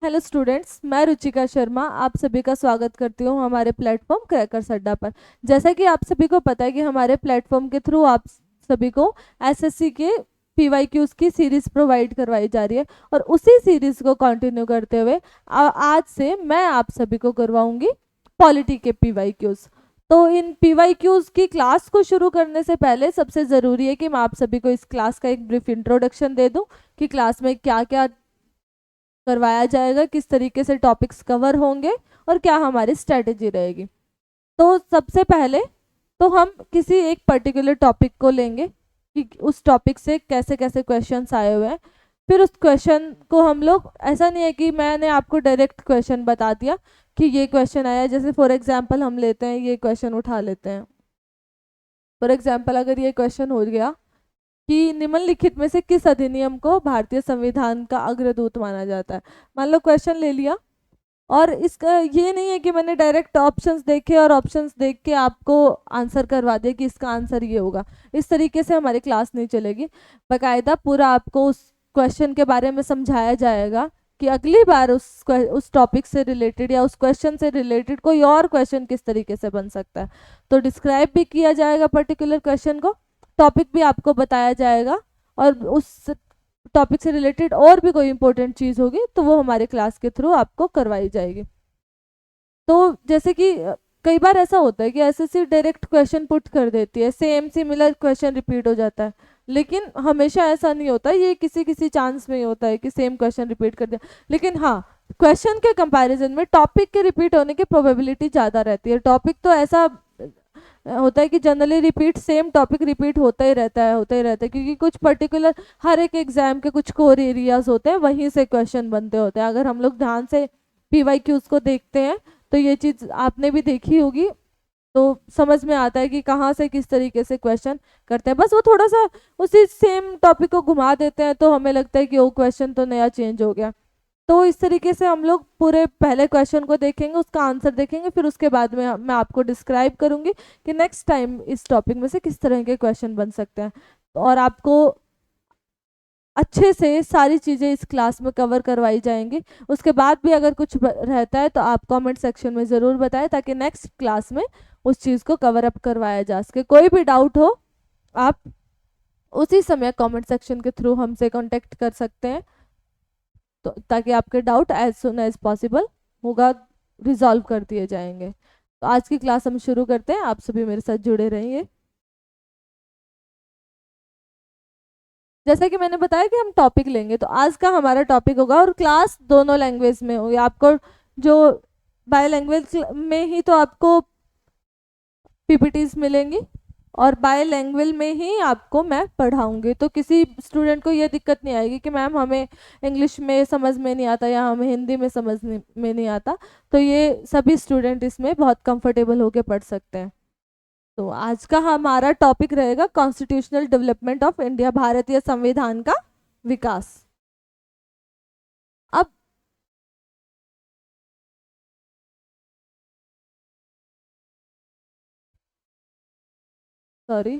Hello students, मैं रुचिका शर्मा आप सभी का स्वागत करती हूँ हमारे प्लेटफॉर्म क्रैकर्स अड्डा पर। जैसा कि आप सभी को पता है कि हमारे प्लेटफॉर्म के थ्रू आप सभी को एसएससी के पीवाईक्यूज की सीरीज प्रोवाइड करवाई जा रही है और उसी सीरीज को कंटिन्यू करते हुए आज से मैं आप सभी को करवाऊंगी पॉलिटी के पीवाईक्यूज। तो इन पीवाईक्यूज की क्लास को शुरू करने से पहले सबसे ज़रूरी है कि मैं आप सभी को इस क्लास का एक ब्रीफ इंट्रोडक्शन दे दूं कि क्लास में क्या क्या करवाया जाएगा, किस तरीके से टॉपिक्स कवर होंगे और क्या हमारी स्ट्रेटेजी रहेगी। तो सबसे पहले तो हम किसी एक पर्टिकुलर टॉपिक को लेंगे कि उस टॉपिक से कैसे कैसे क्वेश्चंस आए हुए हैं। फिर उस क्वेश्चन को हम लोग, ऐसा नहीं है कि मैंने आपको डायरेक्ट क्वेश्चन बता दिया कि ये क्वेश्चन आया, जैसे फॉर एग्जांपल हम लेते हैं, ये क्वेश्चन उठा लेते हैं। फॉर एग्जांपल अगर ये क्वेश्चन हो गया कि निम्नलिखित में से किस अधिनियम को भारतीय संविधान का अग्रदूत माना जाता है, मान लो क्वेश्चन ले लिया। और इसका ये नहीं है कि मैंने डायरेक्ट ऑप्शंस देखे और ऑप्शंस देख के आपको आंसर करवा दिया कि इसका आंसर ये होगा। इस तरीके से हमारी क्लास नहीं चलेगी। बाकायदा पूरा आपको उस क्वेश्चन के बारे में समझाया जाएगा कि अगली बार उस टॉपिक से रिलेटेड या उस क्वेश्चन से रिलेटेड कोई और क्वेश्चन किस तरीके से बन सकता है। तो डिस्क्राइब भी किया जाएगा पर्टिकुलर क्वेश्चन को, टॉपिक भी आपको बताया जाएगा, और उस टॉपिक से रिलेटेड और भी कोई इंपॉर्टेंट चीज़ होगी तो वो हमारे क्लास के थ्रू आपको करवाई जाएगी। तो जैसे कि कई बार ऐसा होता है कि एसएससी डायरेक्ट क्वेश्चन पुट कर देती है, सेम सिमिलर क्वेश्चन रिपीट हो जाता है, लेकिन हमेशा ऐसा नहीं होता, ये किसी किसी चांस में ही होता है कि सेम क्वेश्चन रिपीट कर दिया। लेकिन हाँ, क्वेश्चन के कंपैरिजन में टॉपिक के रिपीट होने की प्रोबेबिलिटी ज़्यादा रहती है। टॉपिक तो ऐसा होता है कि generally repeat, same topic repeat होता ही रहता है, होता ही रहता है, क्योंकि कुछ पर्टिकुलर हर एक एग्जाम के कुछ कोर एरियाज होते हैं, वहीं से क्वेश्चन बनते होते हैं। अगर हम लोग ध्यान से पीवाईक्यूज को देखते हैं तो ये चीज़ आपने भी देखी होगी, तो समझ में आता है कि कहाँ से किस तरीके से क्वेश्चन करते हैं। बस वो थोड़ा सा उसी सेम टॉपिक को घुमा देते हैं तो हमें लगता है कि वो क्वेश्चन तो नया चेंज हो गया। तो इस तरीके से हम लोग पूरे पहले क्वेश्चन को देखेंगे, उसका आंसर देखेंगे, फिर उसके बाद में मैं आपको डिस्क्राइब करूंगी कि नेक्स्ट टाइम इस टॉपिक में से किस तरह के क्वेश्चन बन सकते हैं। और आपको अच्छे से सारी चीज़ें इस क्लास में कवर करवाई जाएंगी। उसके बाद भी अगर कुछ रहता है तो आप कमेंट सेक्शन में ज़रूर बताएं, ताकि नेक्स्ट क्लास में उस चीज़ को कवर अप करवाया जा सके। कोई भी डाउट हो आप उसी समय कमेंट सेक्शन के थ्रू हमसे कांटेक्ट कर सकते हैं, तो ताकि आपके doubt as soon as possible होगा रिजॉल्व कर दिए जाएंगे। तो आज की क्लास हम शुरू करते हैं, आप सभी मेरे साथ जुड़े रहिए। जैसा कि मैंने बताया कि हम टॉपिक लेंगे, तो आज का हमारा टॉपिक होगा, और क्लास दोनों लैंग्वेज में होगी। आपको जो बाय लैंग्वेज में ही तो आपको पीपीटीज मिलेंगी, और बाय लैंग्वेज में ही आपको मैं पढ़ाऊंगी। तो किसी स्टूडेंट को ये दिक्कत नहीं आएगी कि मैम हमें इंग्लिश में समझ में नहीं आता या हमें हिंदी में में नहीं आता। तो ये सभी स्टूडेंट इसमें बहुत कंफर्टेबल होकर पढ़ सकते हैं। तो आज का हमारा टॉपिक रहेगा कॉन्स्टिट्यूशनल डेवलपमेंट ऑफ इंडिया, भारतीय संविधान का विकास। अब सॉरी,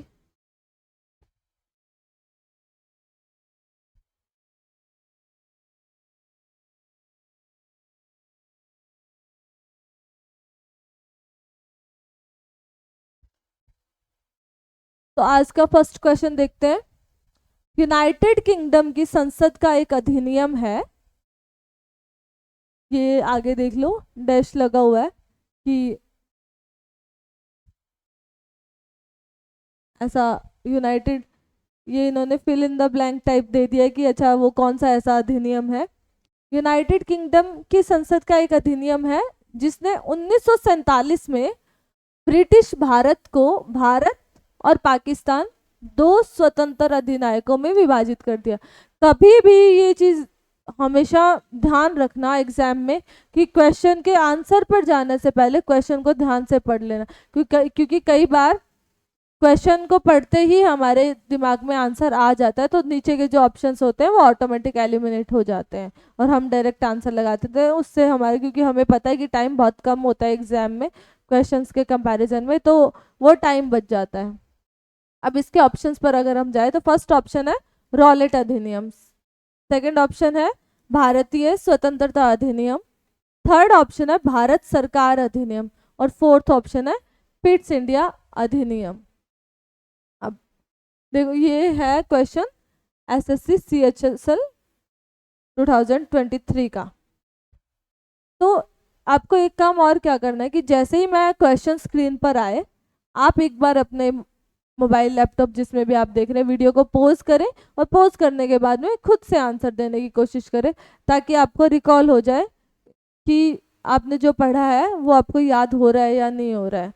तो आज का फर्स्ट क्वेश्चन देखते हैं। यूनाइटेड किंगडम की संसद का एक अधिनियम है, ये आगे देख लो, डैश लगा हुआ है कि ऐसा यूनाइटेड, ये इन्होंने fill in the blank type दे दिया है कि अच्छा वो कौन सा ऐसा अधिनियम है। यूनाइटेड किंगडम की संसद का एक अधिनियम है जिसने 1947 में ब्रिटिश भारत को भारत और पाकिस्तान दो स्वतंत्र अधिनायकों में विभाजित कर दिया। कभी भी ये चीज़ हमेशा ध्यान रखना एग्जाम में कि क्वेश्चन के आंसर पर जाने से पहले क्वेश्चन को ध्यान से पढ़ लेना, क्योंकि कई बार क्वेश्चन को पढ़ते ही हमारे दिमाग में आंसर आ जाता है, तो नीचे के जो ऑप्शंस होते हैं वो ऑटोमेटिक एलिमिनेट हो जाते हैं और हम डायरेक्ट आंसर लगाते थे उससे हमारे, क्योंकि हमें पता है कि टाइम बहुत कम होता है एग्जाम में क्वेश्चंस के कंपैरिजन में, तो वो टाइम बच जाता है। अब इसके ऑप्शंस पर अगर हम जाए तो फर्स्ट ऑप्शन है रॉलेट अधिनियम, सेकंड ऑप्शन है भारतीय स्वतंत्रता अधिनियम, थर्ड ऑप्शन है भारत सरकार अधिनियम, और फोर्थ ऑप्शन है पिट्स इंडिया अधिनियम। अब देखो ये है क्वेश्चन एसएससी सीएचएसएल 2023 का। तो आपको एक काम और क्या करना है कि जैसे ही मैं क्वेश्चन स्क्रीन पर आए, आप एक बार अपने मोबाइल लैपटॉप जिसमें भी आप देख रहे हैं वीडियो को पॉज करें, और पॉज करने के बाद में खुद से आंसर देने की कोशिश करें, ताकि आपको रिकॉल हो जाए कि आपने जो पढ़ा है वो आपको याद हो रहा है या नहीं हो रहा है।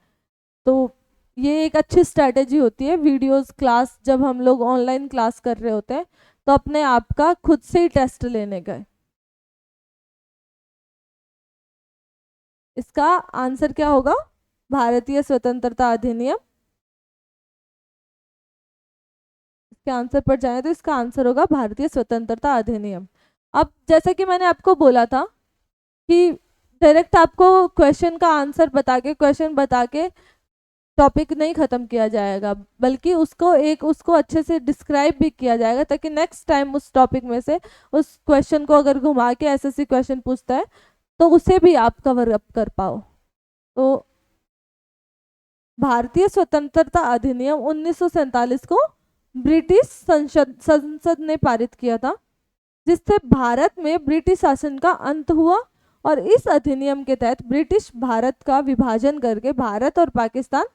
तो ये एक अच्छी स्ट्रैटेजी होती है वीडियोस क्लास, जब हम लोग ऑनलाइन क्लास कर रहे होते हैं तो अपने आप का खुद से ही टेस्ट लेने का। इसका आंसर क्या होगा? भारतीय स्वतंत्रता अधिनियम। इसके आंसर पर जाए तो इसका आंसर होगा भारतीय स्वतंत्रता अधिनियम। अब जैसा कि मैंने आपको बोला था कि डायरेक्ट आपको क्वेश्चन का आंसर बता के, क्वेश्चन बता के टॉपिक नहीं खत्म किया जाएगा, बल्कि उसको अच्छे से डिस्क्राइब भी किया जाएगा, ताकि नेक्स्ट टाइम उस टॉपिक में से उस क्वेश्चन को अगर घुमा के एसएससी क्वेश्चन पूछता है तो उसे भी आप कवर अप कर पाओ। तो भारतीय स्वतंत्रता अधिनियम 1947 को ब्रिटिश संसद ने पारित किया था, जिससे भारत में ब्रिटिश शासन का अंत हुआ, और इस अधिनियम के तहत ब्रिटिश भारत का विभाजन करके भारत और पाकिस्तान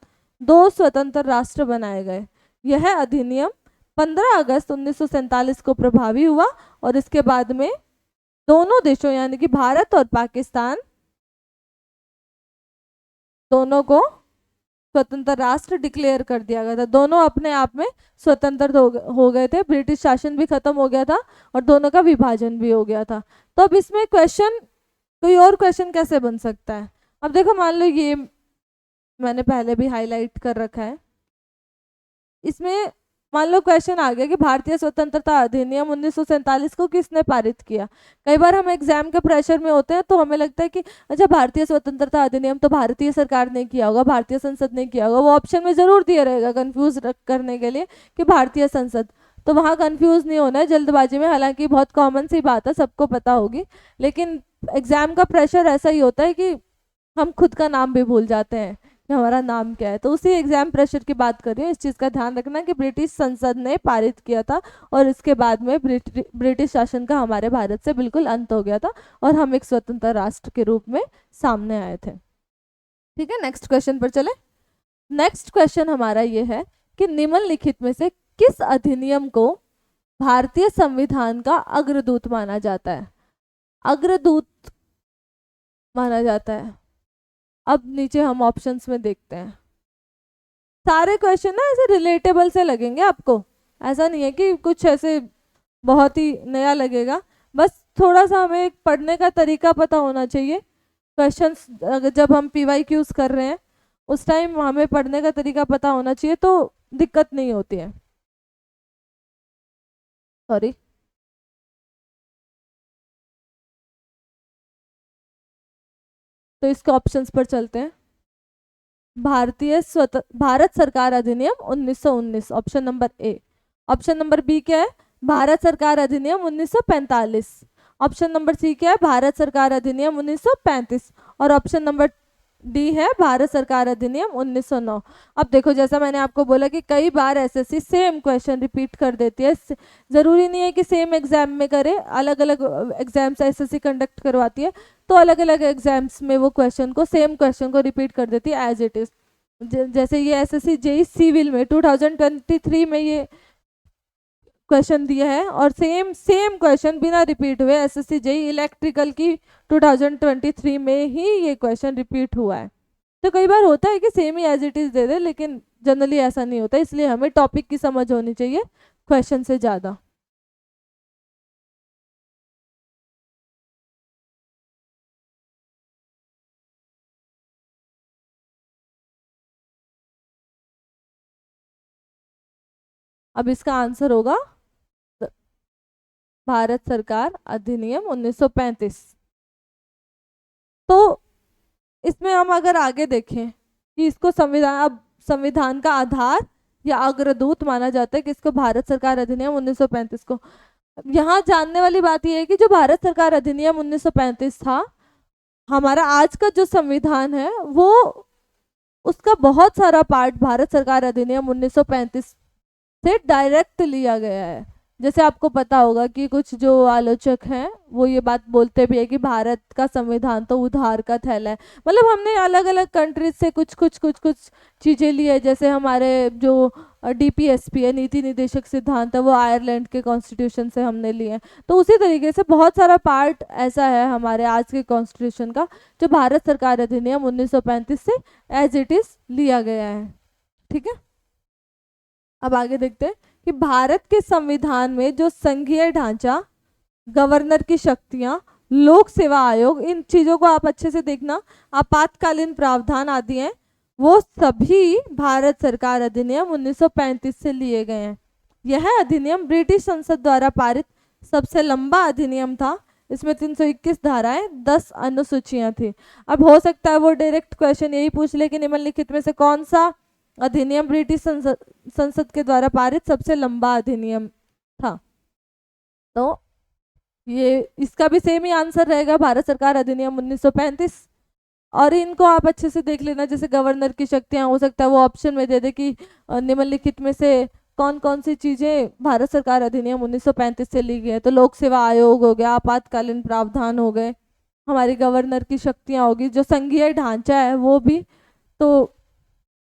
दो स्वतंत्र राष्ट्र बनाए गए। यह अधिनियम 15 अगस्त 1947 को प्रभावी हुआ, और इसके बाद में दोनों देशों यानी कि भारत और पाकिस्तान दोनों को स्वतंत्र राष्ट्र डिक्लेयर कर दिया गया था। दोनों अपने आप में स्वतंत्र हो गए थे, ब्रिटिश शासन भी खत्म हो गया था और दोनों का विभाजन भी हो गया था। तो अब इसमें क्वेश्चन, कोई और क्वेश्चन कैसे बन सकता है? अब देखो, मान लो ये मैंने पहले भी हाईलाइट कर रखा है, इसमें मान लो क्वेश्चन आ गया कि भारतीय स्वतंत्रता अधिनियम 1947 को किसने पारित किया। कई बार हम एग्जाम के प्रेशर में होते हैं तो हमें लगता है कि अच्छा, भारतीय स्वतंत्रता अधिनियम तो भारतीय सरकार ने किया होगा, भारतीय संसद ने किया होगा, वो ऑप्शन में जरूर दिया रहेगा कंफ्यूज करने के लिए कि भारतीय संसद। तो वहाँ कंफ्यूज नहीं होना है जल्दबाजी में, हालांकि बहुत कॉमन सी बात है, सबको पता होगी, लेकिन एग्जाम का प्रेशर ऐसा ही होता है कि हम खुद का नाम भी भूल जाते हैं कि हमारा नाम क्या है। तो उसी एग्जाम प्रेशर की बात कर रही हूँ। इस चीज़ का ध्यान रखना कि ब्रिटिश संसद ने पारित किया था, और इसके बाद में ब्रिटिश शासन का हमारे भारत से बिल्कुल अंत हो गया था, और हम एक स्वतंत्र राष्ट्र के रूप में सामने आए थे। ठीक है, नेक्स्ट क्वेश्चन पर चले। नेक्स्ट क्वेश्चन हमारा ये है कि निम्नलिखित में से किस अधिनियम को भारतीय संविधान का अग्रदूत माना जाता है? अग्रदूत माना जाता है। अब नीचे हम ऑप्शंस में देखते हैं। सारे क्वेश्चन ना ऐसे रिलेटेबल से लगेंगे आपको, ऐसा नहीं है कि कुछ ऐसे बहुत ही नया लगेगा, बस थोड़ा सा हमें पढ़ने का तरीका पता होना चाहिए। क्वेश्चंस जब हम पीवाईक्यूज कर रहे हैं उस टाइम हमें पढ़ने का तरीका पता होना चाहिए, तो दिक्कत नहीं होती है। सॉरी, तो इसके ऑप्शंस पर चलते हैं। भारत सरकार अधिनियम 1919, option number A. Option number B क्या है? भारत सरकार अधिनियम 1945। ऑप्शन नंबर सी क्या है? भारत सरकार अधिनियम 1935। और ऑप्शन नंबर डी है भारत सरकार अधिनियम 1909। अब देखो, जैसा मैंने आपको बोला कि कई बार एसएससी सेम क्वेश्चन रिपीट कर देती है। जरूरी नहीं है कि सेम एग्जाम में करे, अलग अलग एग्जाम्स एसएससी कंडक्ट करवाती है, तो अलग अलग एग्जाम्स में वो क्वेश्चन को, सेम क्वेश्चन को रिपीट कर देती है एज इट इज। जैसे ये एसएससी जेई सिविल में 2023 में ये क्वेश्चन दिया है, और सेम क्वेश्चन बिना रिपीट हुए एसएससी जेई इलेक्ट्रिकल की 2023 में ही ये क्वेश्चन रिपीट हुआ है। तो कई बार होता है कि सेम ही एज इट इज दे दे, लेकिन जनरली ऐसा नहीं होता, इसलिए हमें टॉपिक की समझ होनी चाहिए क्वेश्चन से ज़्यादा। अब इसका आंसर होगा भारत सरकार अधिनियम 1935। तो इसमें हम अगर आगे देखें कि इसको संविधान का आधार या अग्रदूत माना जाता है, कि इसको भारत सरकार अधिनियम 1935 को। यहाँ जानने वाली बात यह है कि जो भारत सरकार अधिनियम 1935 था, हमारा आज का जो संविधान है वो उसका बहुत सारा पार्ट भारत सरकार अधिनियम 1935 से डायरेक्ट लिया गया है। जैसे आपको पता होगा कि कुछ जो आलोचक हैं वो ये बात बोलते भी है कि भारत का संविधान तो उधार का थैला है। मतलब हमने अलग अलग कंट्रीज से कुछ चीज़ें ली है। जैसे हमारे जो डीपीएसपी है, नीति निदेशक सिद्धांत है, वो आयरलैंड के कॉन्स्टिट्यूशन से हमने लिए हैं। तो उसी तरीके से बहुत सारा पार्ट ऐसा है हमारे आज के कॉन्स्टिट्यूशन का जो भारत सरकार अधिनियम 1935 से एज इट इज़ लिया गया है। ठीक है, अब आगे देखते हैं कि भारत के संविधान में जो संघीय ढांचा, गवर्नर की शक्तियां, लोक सेवा आयोग, इन चीज़ों को आप अच्छे से देखना, आपातकालीन प्रावधान आदि हैं, वो सभी भारत सरकार अधिनियम 1935 से लिए गए हैं। यह अधिनियम ब्रिटिश संसद द्वारा पारित सबसे लंबा अधिनियम था। इसमें 321 धाराएं, 10 अनुसूचियां थी। अब हो सकता है वो डायरेक्ट क्वेश्चन यही पूछ ले कि निम्नलिखित में से कौन सा अधिनियम ब्रिटिश संसद के द्वारा पारित सबसे लंबा अधिनियम था। तो ये इसका भी सेम ही आंसर रहेगा, भारत सरकार अधिनियम 1935। और इनको आप अच्छे से देख लेना, जैसे गवर्नर की शक्तियां, हो सकता है वो ऑप्शन में दे दे कि निम्नलिखित में से कौन कौन सी चीज़ें भारत सरकार अधिनियम 1935 से ली गई है। तो लोक सेवा आयोग हो गया, आपातकालीन प्रावधान हो गए, हमारी गवर्नर की शक्तियाँ होगी, जो संघीय ढांचा है वो भी। तो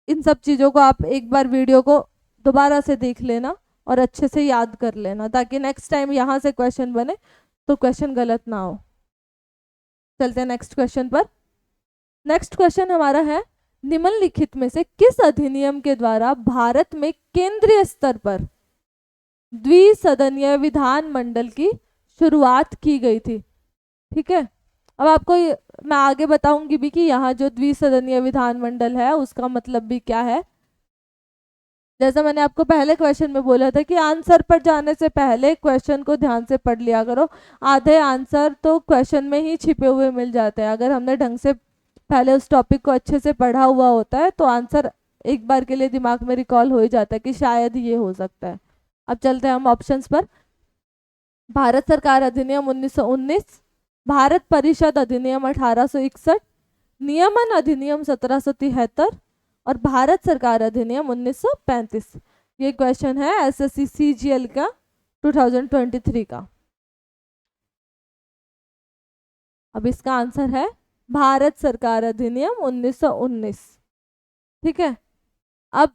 इन सब चीज़ों को आप एक बार वीडियो को दोबारा से देख लेना और अच्छे से याद कर लेना, ताकि नेक्स्ट टाइम यहाँ से क्वेश्चन बने तो क्वेश्चन गलत ना हो। चलते हैं नेक्स्ट क्वेश्चन पर। नेक्स्ट क्वेश्चन हमारा है, निम्नलिखित में से किस अधिनियम के द्वारा भारत में केंद्रीय स्तर पर द्विसदनीय विधान मंडल की शुरुआत की गई थी। ठीक है, अब आपको मैं आगे बताऊंगी भी कि यहाँ जो द्विसदनीय विधानमंडल है उसका मतलब भी क्या है। जैसा मैंने आपको पहले क्वेश्चन में बोला था कि आंसर पर जाने से पहले क्वेश्चन को ध्यान से पढ़ लिया करो। आधे आंसर तो क्वेश्चन में ही छिपे हुए मिल जाते हैं। अगर हमने ढंग से पहले उस टॉपिक को अच्छे से पढ़ा हुआ होता है तो आंसर एक बार के लिए दिमाग में रिकॉल हो ही जाता है कि शायद ये हो सकता है। अब चलते हैं हम ऑप्शंस पर। भारत सरकार अधिनियम 1919, भारत परिषद अधिनियम 1861, नियमन अधिनियम 1773 और भारत सरकार अधिनियम 1935। ये क्वेश्चन है एसएससी सीजीएल का 2023 का। अब इसका आंसर है भारत सरकार अधिनियम 1919। ठीक है, अब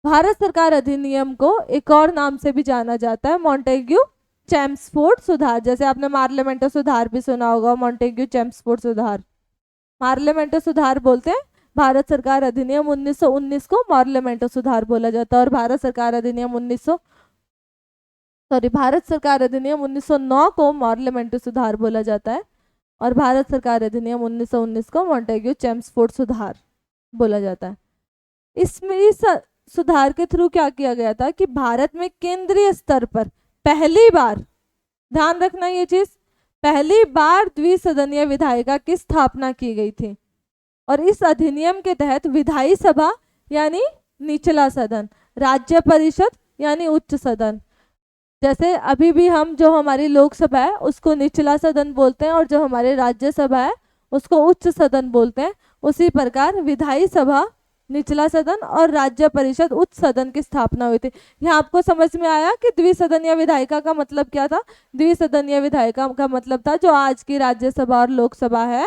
भारत सरकार अधिनियम को एक और नाम से भी जाना जाता है, मॉन्टेग्यू चेम्सफोर्ड सुधार। जैसे आपने मार्लियामेंटो सुधार भी सुना होगा, मॉन्टेग्यू चेम्सफोर्ड सुधार, मार्लियामेंटो सुधार बोलते हैं। भारत सरकार अधिनियम 1919 को मार्लियामेंटो सुधार बोला जाता है। और भारत सरकार अधिनियम 1909 को मार्लियामेंटो सुधार बोला जाता है। और भारत सरकार अधिनियम 1919 को मॉन्टेग्यू चेम्सफोर्ड सुधार बोला जाता है। इसमें इस सुधार के थ्रू क्या किया गया था कि भारत में केंद्रीय स्तर पर पहली बार, ध्यान रखना ये चीज, पहली बार द्विसदनीय विधायिका की स्थापना की गई थी। और इस अधिनियम के तहत विधायी सभा यानी निचला सदन, राज्य परिषद यानी उच्च सदन, जैसे अभी भी हम जो हमारी लोकसभा है उसको निचला सदन बोलते हैं और जो हमारे राज्यसभा है उसको उच्च सदन बोलते हैं, उसी प्रकार विधायी सभा निचला सदन और राज्य परिषद उच्च सदन की स्थापना हुई थी। यहाँ आपको समझ में आया कि द्विसदनीय विधायिका का मतलब क्या था। द्विसदनीय विधायिका का मतलब था जो आज की राज्यसभा और लोकसभा है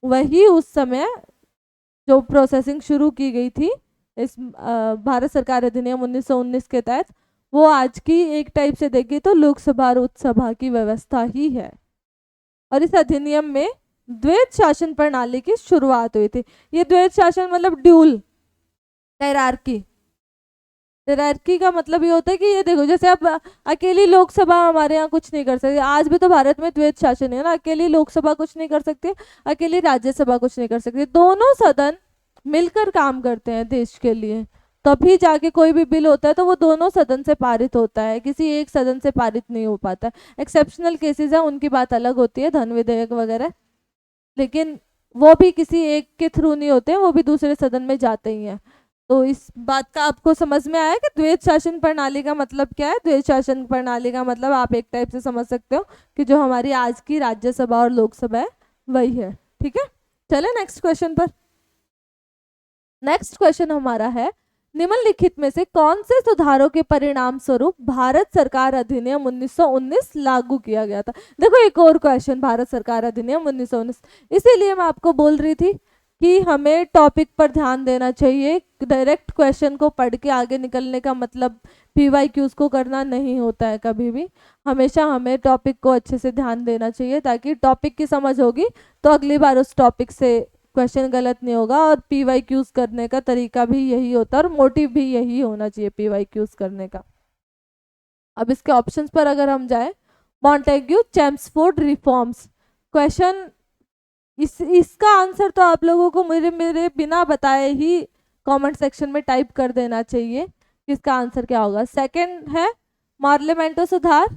वही उस समय जो प्रोसेसिंग शुरू की गई थी इस भारत सरकार अधिनियम 1919 के तहत, वो आज की एक टाइप से देखिए तो लोकसभा और उच्च सभा की व्यवस्था ही है। और इस अधिनियम में द्वैत शासन प्रणाली की शुरुआत हुई थी। ये द्वैत शासन मतलब ड्यूल हायरार्की का मतलब ये होता है कि ये देखो, जैसे अब अकेली लोकसभा हमारे यहाँ कुछ नहीं कर सकती। आज भी तो भारत में द्वैत शासन है ना, अकेली लोकसभा कुछ नहीं कर सकती, अकेली राज्यसभा कुछ नहीं कर सकती, दोनों सदन मिलकर काम करते हैं देश के लिए। तभी जाके कोई भी बिल होता है तो वो दोनों सदन से पारित होता है, किसी एक सदन से पारित नहीं हो पाता। एक्सेप्शनल केसेस है उनकी बात अलग होती है, धन विधेयक वगैरह, लेकिन वो भी किसी एक के थ्रू नहीं होते हैं, वो भी दूसरे सदन में जाते ही हैं। तो इस बात का आपको समझ में आया कि द्वैध शासन प्रणाली का मतलब क्या है। द्वैध शासन प्रणाली का मतलब आप एक टाइप से समझ सकते हो कि जो हमारी आज की राज्यसभा और लोकसभा है वही है। ठीक है, चले नेक्स्ट क्वेश्चन पर। नेक्स्ट क्वेश्चन हमारा है, निम्नलिखित में से कौन से सुधारों के परिणाम स्वरूप भारत सरकार अधिनियम 1919 लागू किया गया था। देखो एक और क्वेश्चन, भारत सरकार अधिनियम 1919, इसीलिए मैं आपको बोल रही थी कि हमें टॉपिक पर ध्यान देना चाहिए। डायरेक्ट क्वेश्चन को पढ़ के आगे निकलने का मतलब PYQs को करना नहीं होता है कभी भी। हमेशा हमें टॉपिक को अच्छे से ध्यान देना चाहिए, ताकि टॉपिक की समझ होगी तो अगली बार उस टॉपिक से क्वेश्चन गलत नहीं होगा। और PYQs करने का तरीका भी यही होता है और मोटिव भी यही होना चाहिए PYQs करने का। अब इसके ऑप्शंस पर अगर हम जाए, मॉन्टेग्यू चेम्सफोर्ड रिफॉर्म्स, क्वेश्चन इसका आंसर तो आप लोगों को मेरे बिना बताए ही कमेंट सेक्शन में टाइप कर देना चाहिए कि इसका आंसर क्या होगा। सेकंड है पार्लियामेंटो सुधार,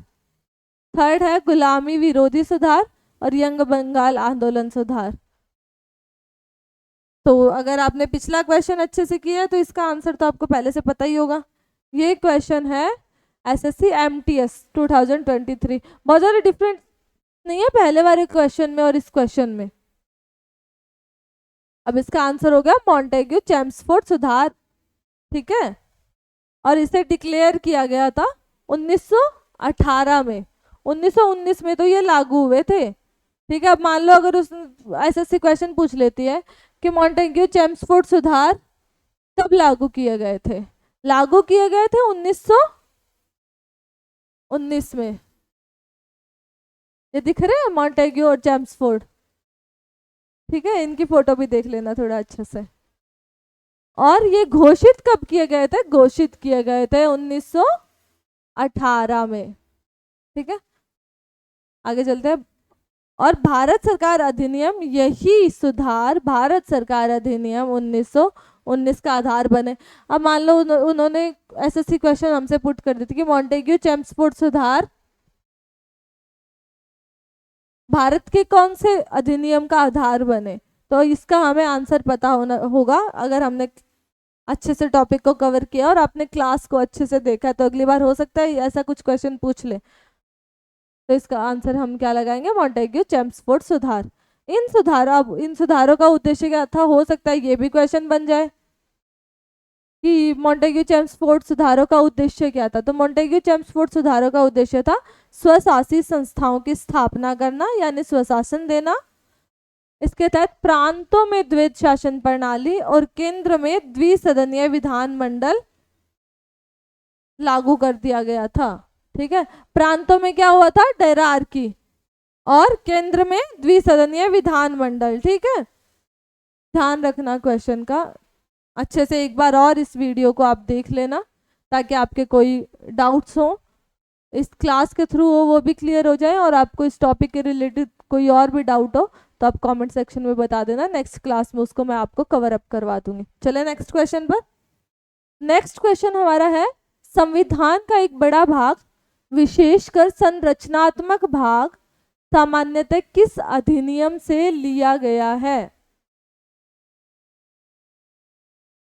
थर्ड है गुलामी विरोधी सुधार, और यंग बंगाल आंदोलन सुधार। तो अगर आपने पिछला क्वेश्चन अच्छे से किया है तो इसका आंसर तो आपको पहले से पता ही होगा। ये क्वेश्चन है SSC MTS 2023। बहुत ज़्यादा डिफरेंस नहीं है पहले वाले क्वेश्चन में और इस क्वेश्चन में। अब इसका आंसर हो गया मॉन्टेग्यू चेम्सफोर्ड सुधार। ठीक है, और इसे डिक्लेयर किया गया था 1918 में। 1919 में तो ये लागू हुए थे। ठीक है, अब मान लो अगर उस SSC क्वेश्चन पूछ लेती है कि मॉन्टेग्यू चेम्सफोर्ड सुधार कब लागू किए गए थे। लागू किए गए थे 1919 में। ये दिख रहे हैं मॉन्टेग्यू और चेम्सफोर्ड। ठीक है, इनकी फोटो भी देख लेना थोड़ा अच्छे से। और ये घोषित कब किए गए थे, घोषित किए गए थे 1918 में। ठीक है, आगे चलते हैं। और भारत सरकार अधिनियम, यही सुधार भारत सरकार अधिनियम 1919 का आधार बने। अब मान लो उन्होंने SSC क्वेश्चन हमसे पुट कर दी थी कि मॉन्टेग्यू चेम्सफोर्ड सुधार भारत के कौन से अधिनियम का आधार बने, तो इसका हमें आंसर पता होगा अगर हमने अच्छे से टॉपिक को कवर किया और आपने क्लास को अच्छे से देखा। तो अगली बार हो सकता है ऐसा कुछ क्वेश्चन पूछ ले, तो इसका आंसर हम क्या लगाएंगे, मॉन्टेग्यू चेम्सफोर्ड सुधार। इन सुधारों का उद्देश्य क्या था, हो सकता है ये भी क्वेश्चन बन जाए कि मॉन्टेग्यू चेम्सफोर्ड सुधारों का उद्देश्य क्या था। तो मॉन्टेग्यू चेम्सफोर्ड सुधारों का उद्देश्य था स्वशासित संस्थाओं की स्थापना करना, यानी स्वशासन देना। इसके तहत प्रांतों में द्वैध शासन प्रणाली और केंद्र में द्विसदनीय विधानमंडल लागू कर दिया गया था। ठीक है, प्रांतों में क्या हुआ था, डेरारकी, और केंद्र में द्विसदनीय विधानमंडल। ठीक है, ध्यान रखना क्वेश्चन का अच्छे से। एक बार और इस वीडियो को आप देख लेना ताकि आपके कोई डाउट्स हो इस क्लास के थ्रू हो वो भी क्लियर हो जाए, और आपको इस टॉपिक के रिलेटेड कोई और भी डाउट हो तो आप कमेंट सेक्शन में बता देना। नेक्स्ट क्लास में उसको मैं आपको कवर अप करवा दूंगी। चले नेक्स्ट क्वेश्चन पर। नेक्स्ट क्वेश्चन हमारा है, संविधान का एक बड़ा भाग विशेषकर संरचनात्मक भाग सामान्यतः किस अधिनियम से लिया गया है।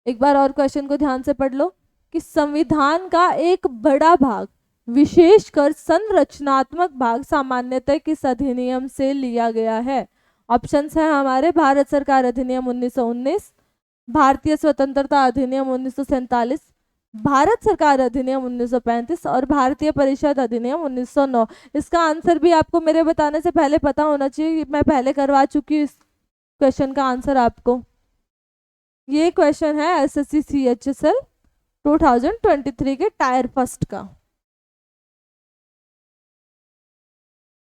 एक बार और क्वेश्चन को ध्यान से पढ़ लो कि संविधान का एक बड़ा भाग विशेषकर संरचनात्मक भाग सामान्यतः किस अधिनियम से लिया गया है। ऑप्शंस है हमारे, भारत सरकार अधिनियम 1919, भारतीय स्वतंत्रता अधिनियम 1947, भारत सरकार अधिनियम 1935 और भारतीय परिषद अधिनियम 1909। इसका आंसर भी आपको मेरे बताने से पहले पता होना चाहिए, मैं पहले करवा चुकी हूँ इस क्वेश्चन का आंसर आपको। ये क्वेश्चन है SSC CHSL 2023 के टायर फर्स्ट का।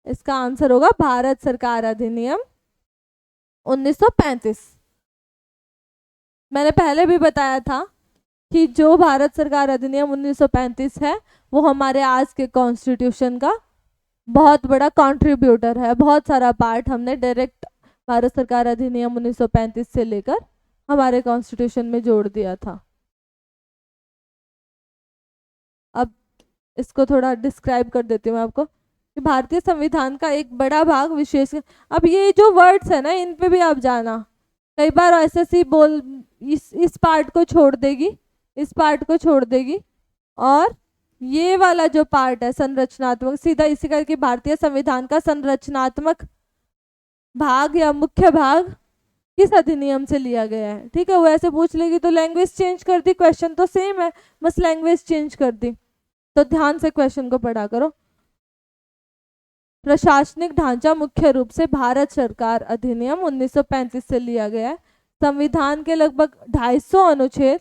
इसका आंसर होगा भारत सरकार अधिनियम 1935। मैंने पहले भी बताया था कि जो भारत सरकार अधिनियम 1935 है वो हमारे आज के कॉन्स्टिट्यूशन का बहुत बड़ा कंट्रीब्यूटर है। बहुत सारा पार्ट हमने डायरेक्ट भारत सरकार अधिनियम 1935 से लेकर हमारे कॉन्स्टिट्यूशन में जोड़ दिया था। अब इसको थोड़ा डिस्क्राइब कर देती हूँ मैं आपको कि भारतीय संविधान का एक बड़ा भाग विशेष। अब ये जो वर्ड्स है ना, इन पे भी आप जाना, कई बार SSC इस पार्ट को छोड़ देगी इस पार्ट को छोड़ देगी और ये वाला जो पार्ट है संरचनात्मक, सीधा इसी करके भारतीय संविधान का संरचनात्मक भाग या मुख्य भाग किस अधिनियम से लिया गया है। ठीक है, वो ऐसे पूछ लेगी तो लैंग्वेज चेंज कर दी, क्वेश्चन तो सेम है, बस लैंग्वेज चेंज कर दी। तो ध्यान से क्वेश्चन को पढ़ा करो। प्रशासनिक ढांचा मुख्य रूप से भारत सरकार अधिनियम 1935 से लिया गया है। संविधान के लगभग 250 अनुच्छेद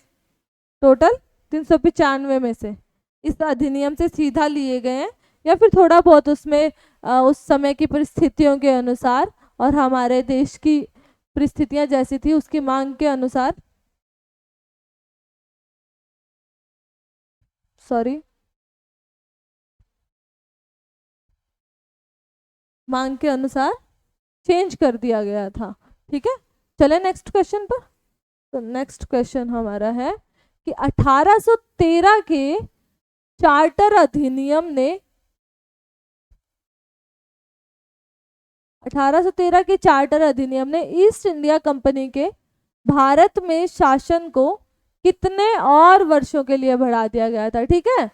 टोटल 395 में से इस अधिनियम से सीधा लिए गए हैं, या फिर थोड़ा बहुत उसमें उस समय की परिस्थितियों के अनुसार और हमारे देश की परिस्थितियां जैसी थी उसकी मांग के अनुसार, मांग के अनुसार चेंज कर दिया गया था। ठीक है, चले नेक्स्ट क्वेश्चन पर। तो नेक्स्ट क्वेश्चन हमारा है कि 1813 के चार्टर अधिनियम ने 1813 के चार्टर अधिनियम ने ईस्ट इंडिया कंपनी के भारत में शासन को कितने और वर्षों के लिए बढ़ा दिया गया था। ठीक है,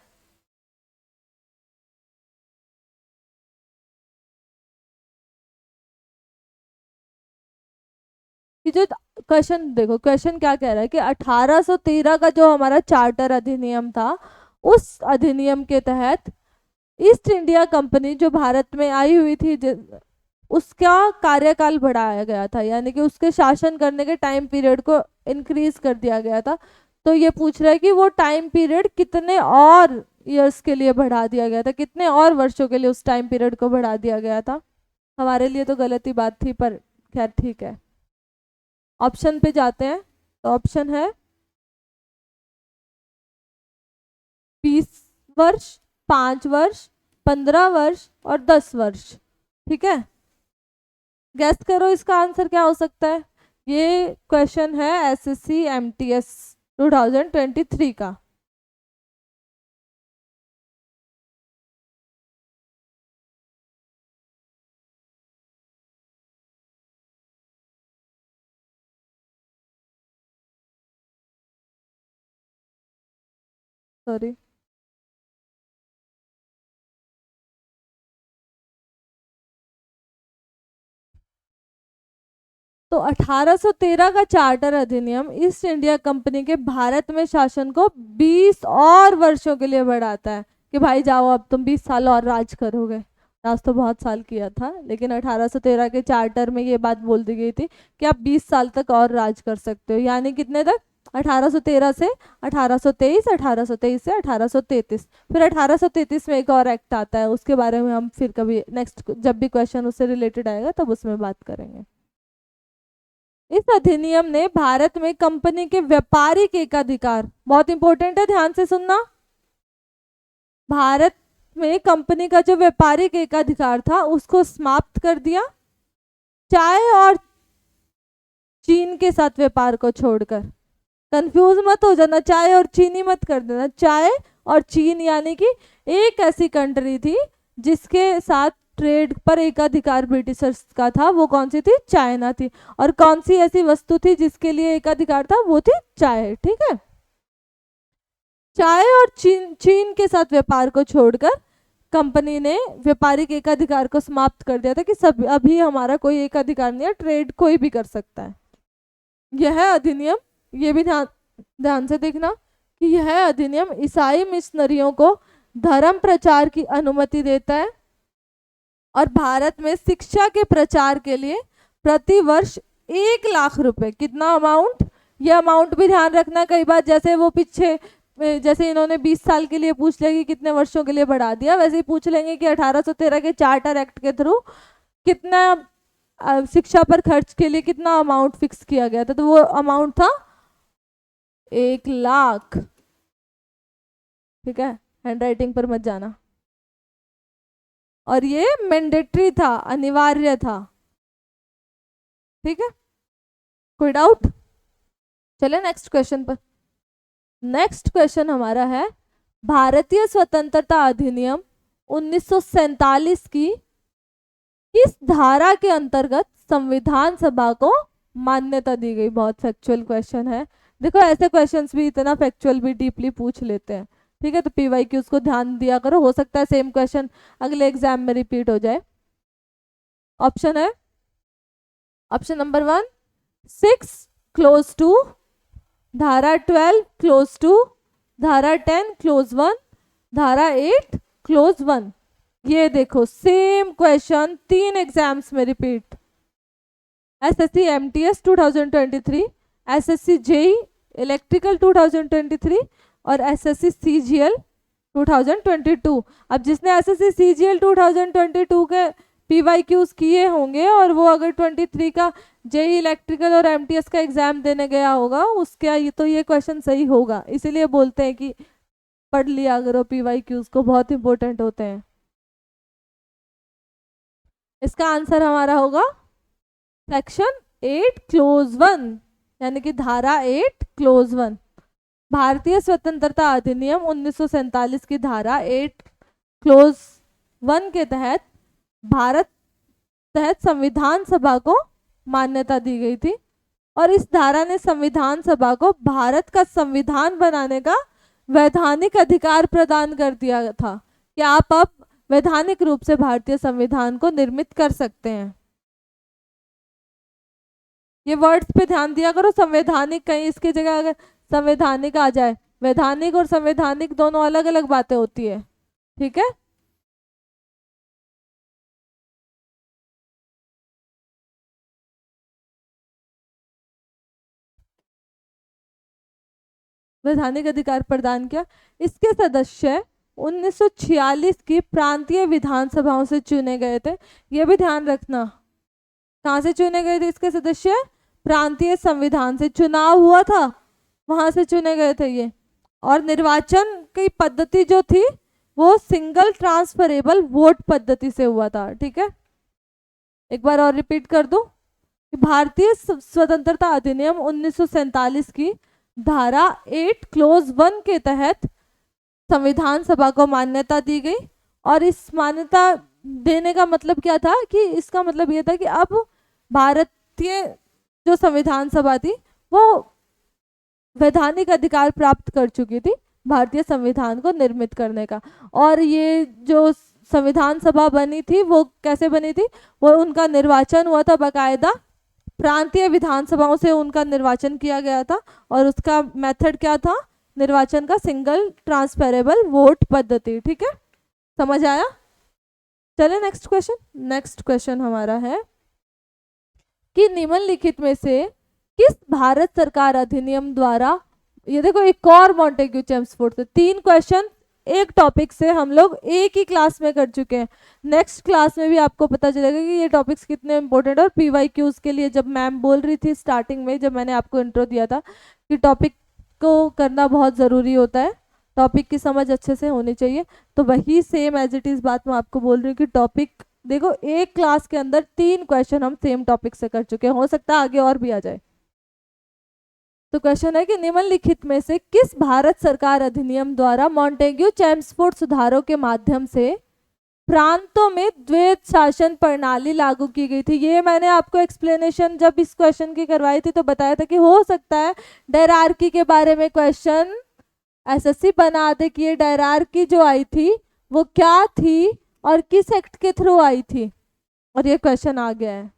कि जो क्वेश्चन देखो, क्वेश्चन क्या कह रहा है कि 1813 का जो हमारा चार्टर अधिनियम था, उस अधिनियम के तहत ईस्ट इंडिया कंपनी जो भारत में आई हुई थी उसका कार्यकाल बढ़ाया गया था, यानी कि उसके शासन करने के टाइम पीरियड को इंक्रीज कर दिया गया था। तो ये पूछ रहा है कि वो टाइम पीरियड कितने और ईयर्स के लिए बढ़ा दिया गया था, कितने और वर्षों के लिए उस टाइम पीरियड को बढ़ा दिया गया था। हमारे लिए तो गलत ही बात थी, पर खैर ठीक है। ऑप्शन पे जाते हैं, तो ऑप्शन है 20 वर्ष, 5 वर्ष, 15 वर्ष और 10 वर्ष। ठीक है, गैस करो इसका आंसर क्या हो सकता है। ये क्वेश्चन है एसएससी एमटीएस 2023 का। सॉरी, तो 1813 का चार्टर अधिनियम ईस्ट इंडिया कंपनी के भारत में शासन को 20 और वर्षों के लिए बढ़ाता है कि भाई जाओ अब तुम 20 साल और राज करोगे। राज तो बहुत साल किया था, लेकिन 1813 के चार्टर में ये बात बोल दी गई थी कि आप 20 साल तक और राज कर सकते हो। यानी कितने तक, 1813 से 1823, 1823 से 1833। फिर 1833 में एक और एक्ट आता है, उसके बारे में हम फिर कभी नेक्स्ट जब भी क्वेश्चन उससे रिलेटेड आएगा तब उसमें बात करेंगे। इस अधिनियम ने भारत में कंपनी के व्यापारिक एकाधिकार, बहुत इंपॉर्टेंट है, ध्यान से सुनना, भारत में कंपनी का जो व्यापारिक एकाधिकार था उसको समाप्त कर दिया, चाय और चीन के साथ व्यापार को छोड़कर। कंफ्यूज मत हो जाना, चाय और चीनी मत कर देना। चाय और चीन यानी कि एक ऐसी कंट्री थी जिसके साथ ट्रेड पर एकाधिकार ब्रिटिशर्स का था, वो कौन सी थी, चाइना थी। और कौन सी ऐसी वस्तु थी जिसके लिए एकाधिकार था, वो थी चाय। ठीक है, चाय और चीन के साथ व्यापार को छोड़कर कंपनी ने व्यापारिक एकाधिकार को समाप्त कर दिया था कि सब अभी हमारा कोई एकाधिकार नहीं है, ट्रेड कोई भी कर सकता है। यह अधिनियम, ये भी ध्यान से देखना कि यह अधिनियम ईसाई मिशनरियों को धर्म प्रचार की अनुमति देता है और भारत में शिक्षा के प्रचार के लिए प्रति वर्ष 1 लाख रुपए, कितना अमाउंट, ये अमाउंट भी ध्यान रखना। कई बार जैसे वो पीछे, जैसे इन्होंने 20 साल के लिए पूछ लिया कि कितने वर्षों के लिए बढ़ा दिया, वैसे ही पूछ लेंगे कि 1813 के चार्टर एक्ट के थ्रू कितना शिक्षा पर खर्च के लिए कितना अमाउंट फिक्स किया गया था, तो वो अमाउंट था 1 लाख। ठीक है, हैंडराइटिंग पर मत जाना। और ये मैंडेटरी था, अनिवार्य था। ठीक है, कोई डाउट। चले नेक्स्ट क्वेश्चन पर। नेक्स्ट क्वेश्चन हमारा है भारतीय स्वतंत्रता अधिनियम 1947 की किस धारा के अंतर्गत संविधान सभा को मान्यता दी गई। बहुत फैक्चुअल क्वेश्चन है, देखो ऐसे क्वेश्चंस भी इतना फैक्चुअल भी डीपली पूछ लेते हैं, ठीक है। तो पीवाईक्यूज को ध्यान दिया करो, हो सकता है सेम क्वेश्चन अगले एग्जाम में रिपीट हो जाए। ऑप्शन है ऑप्शन नंबर 1 6 क्लोज टू, धारा 12 क्लोज टू, धारा 10 क्लोज 1, धारा 8 क्लोज 1। ये देखो सेम क्वेश्चन 3 एग्जाम्स में repeat. SSC MTS 2023, SSC JE electrical 2023 और एसएससी सीजीएल 2022। अब जिसने एसएससी सीजीएल 2022 के पीवाईक्यूज किए होंगे और वो अगर 23 का जेई इलेक्ट्रिकल और एमटीएस का एग्जाम देने गया होगा उसका ये क्वेश्चन सही होगा। इसीलिए बोलते हैं कि पढ़ लिया करो पीवाईक्यूज को, बहुत इंपॉर्टेंट होते हैं। इसका आंसर हमारा होगा सेक्शन 8 क्लोज 1, यानी कि धारा 8 क्लोज 1। भारतीय स्वतंत्रता अधिनियम 1947 की धारा 8 क्लोज 1 के तहत संविधान सभा को मान्यता दी गई थी और इस धारा ने संविधान सभा को भारत का संविधान बनाने का वैधानिक अधिकार प्रदान कर दिया था कि आप अब वैधानिक रूप से भारतीय संविधान को निर्मित कर सकते हैं। ये वर्ड्स पे ध्यान दिया करो, संवैधानिक कहीं इसकी जगह अगर संवैधानिक आ जाए, वैधानिक और संवैधानिक दोनों अलग अलग बातें होती है, ठीक है। वैधानिक अधिकार प्रदान किया। इसके सदस्य 1946 की प्रांतीय विधानसभाओं से चुने गए थे। ये भी ध्यान रखना, कहाँ से चुने गए थे इसके सदस्य? प्रांतीय संविधान से चुनाव हुआ था, वहां से चुने गए थे ये। और निर्वाचन की पद्धति जो थी वो सिंगल ट्रांसफरेबल वोट पद्धति से हुआ था, ठीक है। एक बार और रिपीट कर दूं कि भारतीय स्वतंत्रता अधिनियम 1947 की धारा 8 क्लोज 1 के तहत संविधान सभा को मान्यता दी गई। और इस मान्यता देने का मतलब क्या था कि इसका मतलब ये था कि अब भारतीय जो संविधान सभा थी वो वैधानिक अधिकार प्राप्त कर चुकी थी भारतीय संविधान को निर्मित करने का। और ये जो संविधान सभा बनी थी वो कैसे बनी थी? वो उनका निर्वाचन हुआ था, बाकायदा प्रांतीय विधानसभाओं से उनका निर्वाचन किया गया था। और उसका मेथड क्या था निर्वाचन का? सिंगल ट्रांसफरेबल वोट पद्धति, ठीक है। समझ आया? चले नेक्स्ट क्वेश्चन। नेक्स्ट क्वेश्चन हमारा है कि निम्नलिखित में से किस भारत सरकार अधिनियम द्वारा, ये देखो एक और मॉन्टेग्यू चेम्सफोर्ड से 3 क्वेश्चन एक टॉपिक से हम लोग एक ही क्लास में कर चुके हैं। नेक्स्ट क्लास में भी आपको पता चलेगा कि ये टॉपिक्स कितने इंपॉर्टेंट। और पीवाईक्यूज के लिए जब मैम बोल रही थी स्टार्टिंग में, जब मैंने आपको इंट्रो दिया था कि टॉपिक को करना बहुत ज़रूरी होता है, टॉपिक की समझ अच्छे से होनी चाहिए, तो वही सेम एज इट इज़ बात मैं आपको बोल रही हूँ कि टॉपिक देखो एक क्लास के अंदर 3 क्वेश्चन हम सेम टॉपिक से कर चुके हैं, हो सकता है आगे और भी आ जाए। तो क्वेश्चन है कि निम्नलिखित में से किस भारत सरकार अधिनियम द्वारा मॉन्टेग्यू चेम्सफोर्ड सुधारों के माध्यम से प्रांतों में द्वैत शासन प्रणाली लागू की गई थी? ये मैंने आपको एक्सप्लेनेशन जब इस क्वेश्चन की करवाई थी तो बताया था कि हो सकता है डायरार्की के बारे में क्वेश्चन एसएससी बना दे कि ये डायरार्की जो आई थी वो क्या थी और किस एक्ट के थ्रू आई थी, और ये क्वेश्चन आ गया है।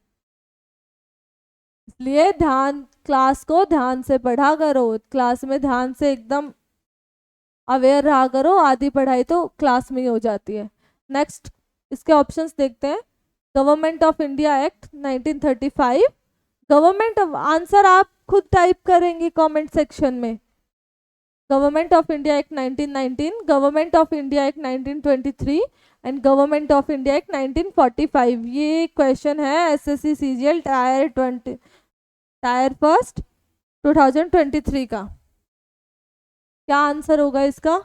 इसलिए क्लास को ध्यान से पढ़ा करो, क्लास में ध्यान से एकदम अवेयर रहा करो, आधी पढ़ाई तो क्लास में ही हो जाती है। नेक्स्ट इसके ऑप्शंस देखते हैं। Government of India act 1935, government of, answer आप खुद टाइप करेंगे कमेंट सेक्शन में। Government of India act 1919, government of India act 1923 and government of India act 1945। ये क्वेश्चन है एसएससी सीजीएल टायर फर्स्ट 2023 का। क्या आंसर होगा इसका?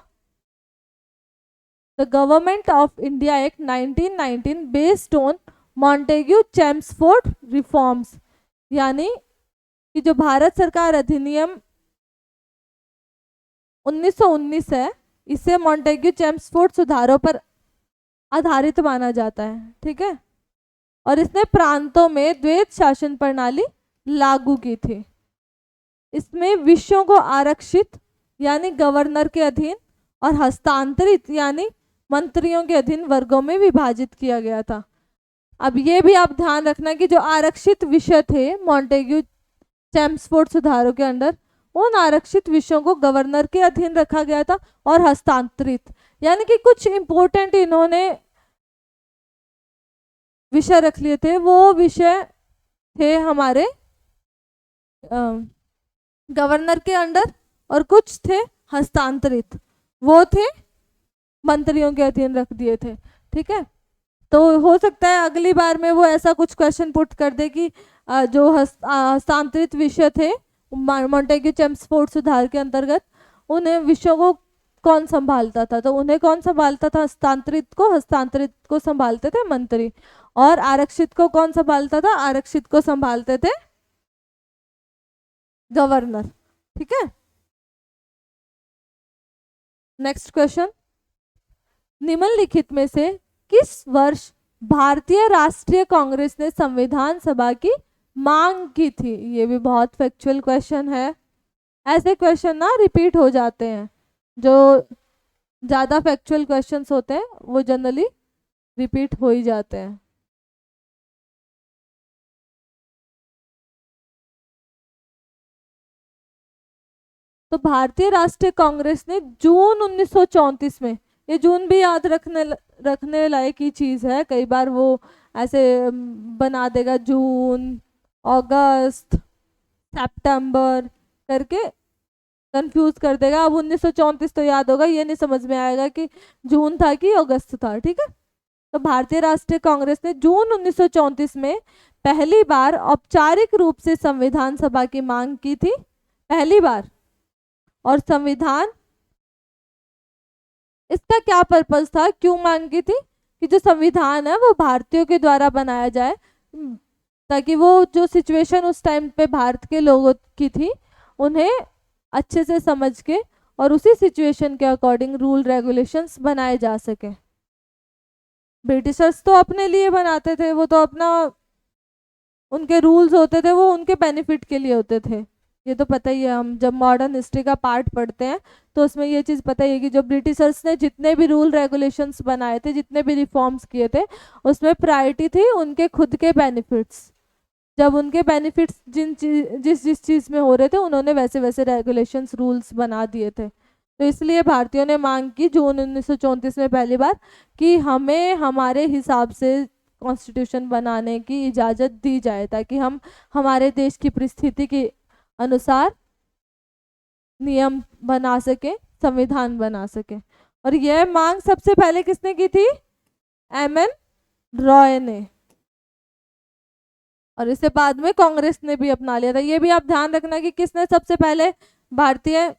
The government of India act 1919 based on Montagu Chelmsford reforms, यानी कि जो भारत सरकार अधिनियम 1919 है इसे मॉन्टेग्यू चेम्सफोर्ड सुधारों पर आधारित माना जाता है, ठीक है। और इसने प्रांतों में द्वैत शासन प्रणाली लागू की थी। इसमें विषयों को आरक्षित यानी गवर्नर के अधीन और हस्तांतरित यानी मंत्रियों के अधीन वर्गों में विभाजित किया गया था। अब ये भी आप ध्यान रखना कि जो आरक्षित विषय थे मॉन्टेग्यू चेम्सफोर्ड सुधारों के अंडर, उन आरक्षित विषयों को गवर्नर के अधीन रखा गया था और हस्तांतरित यानी कि कुछ इंपॉर्टेंट इन्होंने विषय रख लिए थे, वो विषय थे हमारे गवर्नर के अंडर और कुछ थे हस्तांतरित, वो थे मंत्रियों के अधीन रख दिए थे। ठीक है, तो हो सकता है अगली बार में वो ऐसा कुछ क्वेश्चन पुट कर दे कि जो हस्तांतरित विषय थे मॉन्टेग्यू चेम्सफोर्ड सुधार के अंतर्गत, उन्हें विषयों को कौन संभालता था, तो उन्हें कौन संभालता था, हस्तांतरित को संभालते थे मंत्री, और आरक्षित को कौन संभालता था, आरक्षित को संभालते थे गवर्नर। ठीक है, नेक्स्ट क्वेश्चन, निम्नलिखित में से किस वर्ष भारतीय राष्ट्रीय कांग्रेस ने संविधान सभा की मांग की थी? ये भी बहुत फैक्चुअल क्वेश्चन है, ऐसे क्वेश्चन ना रिपीट हो जाते हैं, जो ज़्यादा फैक्चुअल क्वेश्चंस होते हैं वो जनरली रिपीट हो ही जाते हैं। तो भारतीय राष्ट्रीय कांग्रेस ने जून 1934 में, ये जून भी याद रखने लायक की चीज़ है, कई बार वो ऐसे बना देगा जून, अगस्त, सितंबर करके कंफ्यूज कर देगा। अब 1934 तो याद होगा, ये नहीं समझ में आएगा कि जून था कि अगस्त था। ठीक है, तो भारतीय राष्ट्रीय कांग्रेस ने जून 1934 में पहली बार औपचारिक रूप से संविधान सभा की मांग की थी, पहली बार। और संविधान, इसका क्या पर्पस था, क्यों मांग की थी, कि जो संविधान है वो भारतीयों के द्वारा बनाया जाए, ताकि वो जो सिचुएशन उस टाइम पे भारत के लोगों की थी उन्हें अच्छे से समझ के और उसी सिचुएशन के अकॉर्डिंग रूल रेगुलेशंस बनाए जा सके। ब्रिटिशर्स तो अपने लिए बनाते थे, वो तो अपना, उनके रूल्स होते थे वो उनके बेनिफिट के लिए होते थे, ये तो पता ही है। हम जब मॉडर्न हिस्ट्री का पार्ट पढ़ते हैं तो उसमें ये चीज़ पता ही है कि जो ब्रिटिशर्स ने जितने भी रूल रेगुलेशंस बनाए थे, जितने भी रिफॉर्म्स किए थे, उसमें प्रायोरिटी थी उनके खुद के बेनिफिट्स। जब उनके बेनिफिट्स जिस चीज़ में हो रहे थे, उन्होंने वैसे वैसे रेगुलेशंस रूल्स बना दिए थे। तो इसलिए भारतीयों ने मांग की जून 1934 में पहली बार कि हमें हमारे हिसाब से कॉन्स्टिट्यूशन बनाने की इजाज़त दी जाए, ताकि हम हमारे देश की परिस्थिति के अनुसार नियम बना सके, संविधान बना सके। और यह मांग सबसे पहले किसने की थी, एम.एन. रॉय ने, और इससे बाद में कांग्रेस ने भी अपना लिया था। ये भी आप ध्यान रखना कि किसने सबसे पहले भारतीय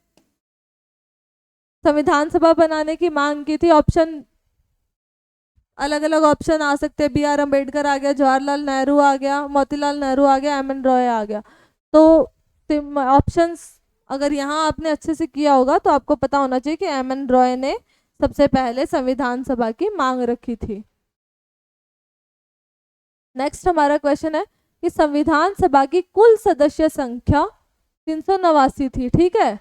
संविधान सभा बनाने की मांग की थी। ऑप्शन अलग अलग ऑप्शन आ सकते हैं, बी.आर. अम्बेडकर आ गया, जवाहरलाल नेहरू आ गया, मोतीलाल नेहरू आ गया, एम.एन. रॉय आ गया। तो ऑप्शंस अगर यहाँ आपने अच्छे से किया होगा तो आपको पता होना चाहिए कि एम.एन. रॉय ने सबसे पहले संविधान सभा की मांग रखी थी। नेक्स्ट हमारा क्वेश्चन है कि संविधान सभा की कुल सदस्य संख्या 389 थी। ठीक है,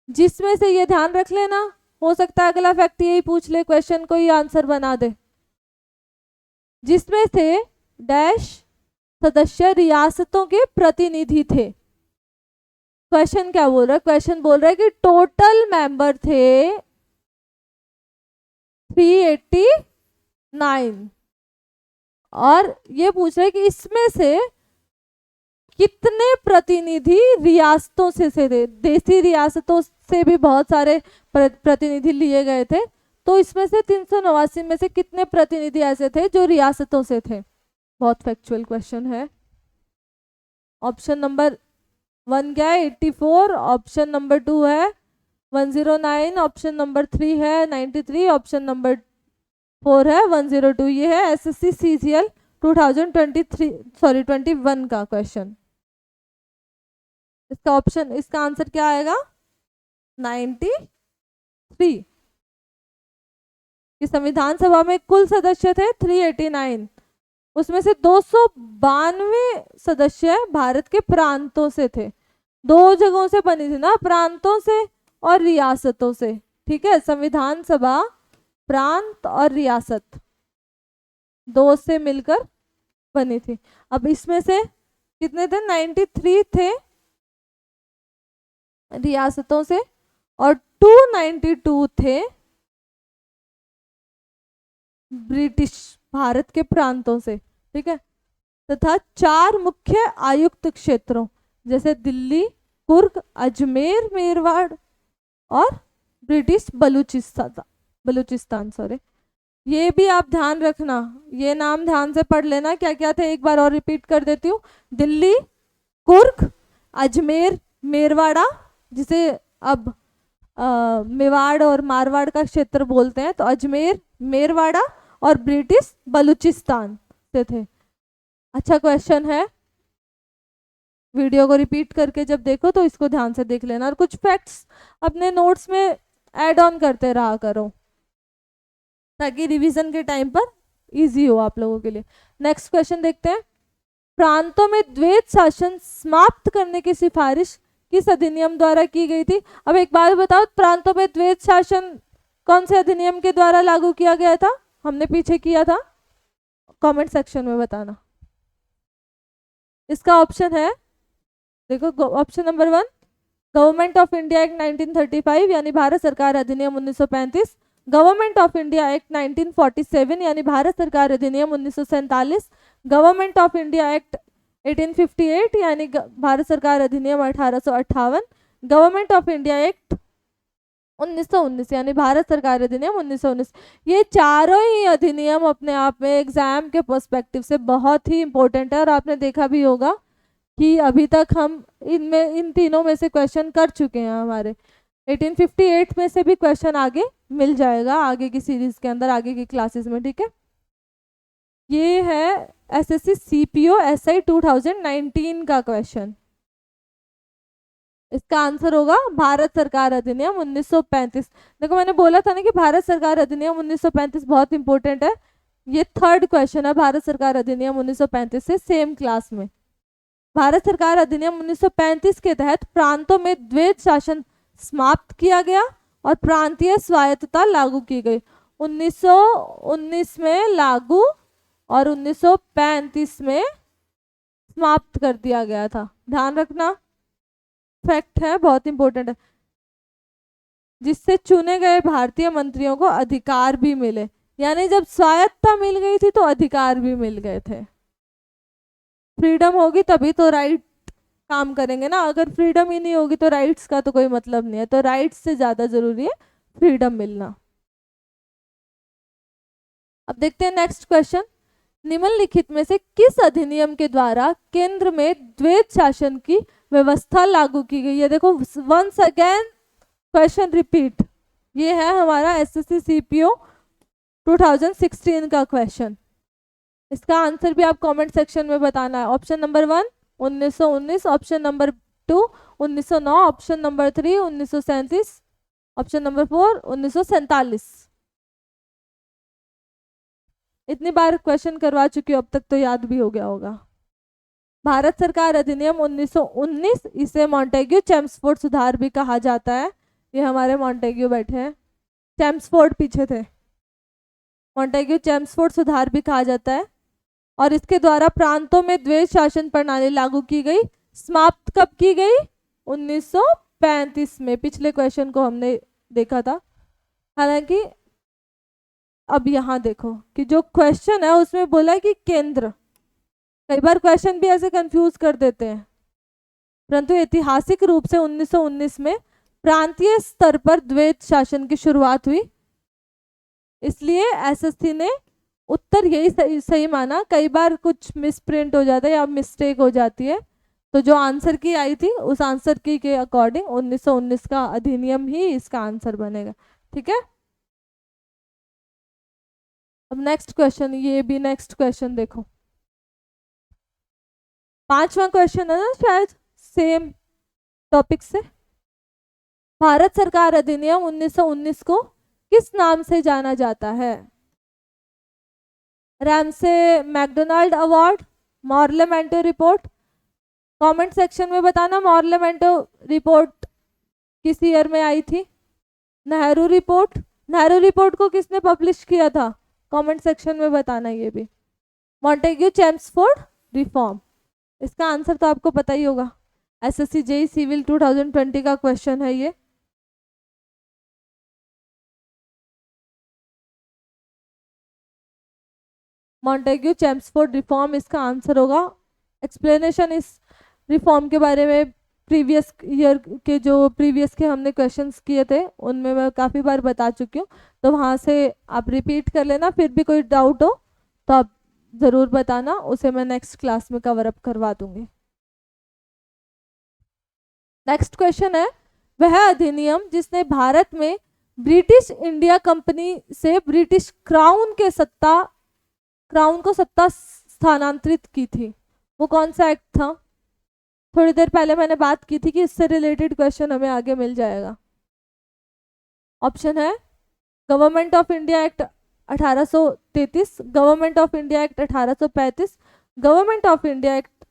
जिसमें से ये ध्यान रख लेना, हो सकता है अगला फैक्ट यही पूछ ले, क्वेश्चन को ही आंसर बना दे, जिसमें से डैश सदस्य रियासतों के प्रतिनिधि थे। क्वेश्चन क्या बोल रहा है, क्वेश्चन बोल रहा है कि टोटल मेंबर थे 389, और ये पूछ रहा है कि इसमें से कितने प्रतिनिधि रियासतों से थे। देसी रियासतों से भी बहुत सारे प्रतिनिधि लिए गए थे, तो इसमें से 389 में से कितने प्रतिनिधि ऐसे थे जो रियासतों से थे। बहुत फैक्चुअल क्वेश्चन है। ऑप्शन नंबर 1 क्या है, 84, ऑप्शन नंबर 2 है 109, ऑप्शन नंबर 3 है 93, ऑप्शन नंबर 4 है 102। ये है एसएससी सीजीएल 2021 का क्वेश्चन। इसका ऑप्शन, इसका आंसर क्या आएगा, 93। कि संविधान सभा में कुल सदस्य थे 389, उसमें से 292 सदस्य भारत के प्रांतों से थे। दो जगहों से बनी थी ना, प्रांतों से और रियासतों से। ठीक है, संविधान सभा प्रांत और रियासत दो से मिलकर बनी थी। अब इसमें से कितने थे, 93 थे रियासतों से और 292 थे ब्रिटिश भारत के प्रांतों से। ठीक है, तथा 4 मुख्य आयुक्त क्षेत्रों जैसे दिल्ली, कुर्ग, अजमेर, मेरवाड़ और ब्रिटिश बलूचिस्तान सॉरी। ये भी आप ध्यान रखना, ये नाम ध्यान से पढ़ लेना क्या क्या थे, एक बार और रिपीट कर देती हूँ। दिल्ली, कुर्ग, अजमेर, मेरवाड़ा जिसे अब मेवाड़ और मारवाड़ का क्षेत्र बोलते हैं, तो अजमेर, मेरवाड़ा और ब्रिटिश बलूचिस्तान से थे। अच्छा क्वेश्चन है, वीडियो को रिपीट करके जब देखो तो इसको ध्यान से देख लेना और कुछ फैक्ट्स अपने नोट्स में ऐड ऑन करते रहा करो ताकि रिवीजन के टाइम पर इजी हो आप लोगों के लिए। नेक्स्ट क्वेश्चन देखते हैं, प्रांतों में द्वैत शासन समाप्त करने की सिफारिश किस अधिनियम द्वारा की गई थी? अब एक बात बताओ, प्रांतों में द्वैत शासन कौन से अधिनियम के द्वारा लागू किया गया था? हमने पीछे किया था, कमेंट सेक्शन में बताना। इसका ऑप्शन है, देखो option number 1 government of India act 1935 यानी भारत सरकार अधिनियम 1935, गवर्नमेंट ऑफ इंडिया एक्ट 1947 यानी भारत सरकार अधिनियम 1947, गवर्नमेंट ऑफ इंडिया एक्ट 1858 यानी भारत सरकार अधिनियम 1858, गवर्नमेंट ऑफ इंडिया एक्ट 1919 यानी भारत सरकार अधिनियम 1919। ये चारों ही अधिनियम अपने आप में एग्जाम के पर्सपेक्टिव से बहुत ही इंपॉर्टेंट है और आपने देखा भी होगा कि अभी तक हम इनमें इन तीनों में से क्वेश्चन कर चुके हैं। हमारे 1858 में से भी क्वेश्चन आगे मिल जाएगा आगे की सीरीज के अंदर, आगे की क्लासेस में। ठीक है, ये है एसएससी सीपीओ एसआई 2019 का क्वेश्चन। इसका आंसर होगा भारत सरकार अधिनियम 1935। देखो मैंने बोला था ना कि भारत सरकार अधिनियम 1935 बहुत इंपॉर्टेंट है। ये थर्ड क्वेश्चन है भारत सरकार अधिनियम 1935 से सेम क्लास में। भारत सरकार अधिनियम 1935 के तहत प्रांतों में द्वैत शासन समाप्त किया गया और प्रांतीय स्वायत्तता लागू की गई। 1919 में लागू और 1935 में समाप्त कर दिया गया था। ध्यान रखना, फैक्ट है, बहुत इंपॉर्टेंट है। जिससे चुने गए भारतीय मंत्रियों को अधिकार भी मिले, यानी जब स्वायत्तता मिल गई थी तो अधिकार भी मिल गए थे। फ्रीडम होगी तभी तो राइट काम करेंगे ना, अगर फ्रीडम ही नहीं होगी तो राइट्स का तो कोई मतलब नहीं है। तो राइट्स से ज्यादा जरूरी है फ्रीडम मिलना। अब देखते हैं नेक्स्ट क्वेश्चन, निम्नलिखित में से किस अधिनियम के द्वारा केंद्र में द्वैत शासन की व्यवस्था लागू की गई है? देखो वंस अगेन क्वेश्चन रिपीट, ये है हमारा एसएससी सीपीओ 2016 का क्वेश्चन। इसका आंसर भी आप कमेंट सेक्शन में बताना है। Option number 1 1919, option number 2 1909, option number 3 1937, option number 4 1947। इतनी बार क्वेश्चन करवा चुकी हूँ, अब तक तो याद भी हो गया होगा। भारत सरकार अधिनियम 1919, इसे मॉन्टेग्यू चेम्सफोर्ड सुधार भी कहा जाता है। ये हमारे मॉन्टेग्यू बैठे हैं, चेम्सफोर्ड पीछे थे, मॉन्टेग्यू चेम्सफोर्ड सुधार भी कहा जाता है। और इसके द्वारा प्रांतों में द्वैत शासन प्रणाली लागू की गई। समाप्त कब की गई? 1935 में। पिछले क्वेश्चन को हमने देखा था। हालांकि अब यहाँ देखो कि जो क्वेश्चन है उसमें बोला है कि केंद्र, कई बार क्वेश्चन भी ऐसे कंफ्यूज कर देते हैं, परंतु ऐतिहासिक रूप से 1919 में प्रांतीय स्तर पर द्वैत शासन की शुरुआत हुई, इसलिए एसएससी ने उत्तर यही सही माना। कई बार कुछ मिसप्रिंट हो जाता है या मिस्टेक हो जाती है, तो जो आंसर की आई थी उस आंसर की के अकॉर्डिंग 1919 का अधिनियम ही इसका आंसर बनेगा। ठीक है, अब नेक्स्ट क्वेश्चन, ये भी नेक्स्ट क्वेश्चन देखो, 5वां क्वेश्चन है ना शायद सेम टॉपिक से। भारत सरकार अधिनियम 1919 को किस नाम से जाना जाता है? Ramsay MacDonald award, Morley Minto report, comment section में बताना मॉरलेमेंटो रिपोर्ट किस ईयर में आई थी। नेहरू रिपोर्ट, नेहरू रिपोर्ट को किसने पब्लिश किया था, कमेंट सेक्शन में बताना ये भी। मॉन्टेग्यू चेम्सफोर्ड रिफॉर्म, इसका आंसर तो आपको पता ही होगा, एसएससी जेई सिविल 2020 का क्वेश्चन है ये। मॉन्टेग्यू चेम्सफोर्ड रिफॉर्म इसका आंसर होगा। एक्सप्लेनेशन इस रिफॉर्म के बारे में प्रीवियस ईयर के जो प्रीवियस के हमने क्वेश्चंस किए थे उनमें मैं काफ़ी बार बता चुकी हूँ, तो वहाँ से आप रिपीट कर लेना। फिर भी कोई डाउट हो तो आप ज़रूर बताना, उसे मैं नेक्स्ट क्लास में कवर अप करवा दूंगी। नेक्स्ट क्वेश्चन है, वह अधिनियम जिसने भारत में ब्रिटिश इंडिया कंपनी से ब्रिटिश क्राउन को सत्ता स्थानांतरित की थी, वो कौन सा एक्ट था। थोड़ी देर पहले मैंने बात की थी कि इससे रिलेटेड क्वेश्चन हमें आगे मिल जाएगा। ऑप्शन है government of India act 1833, government of India act 1835, government of India act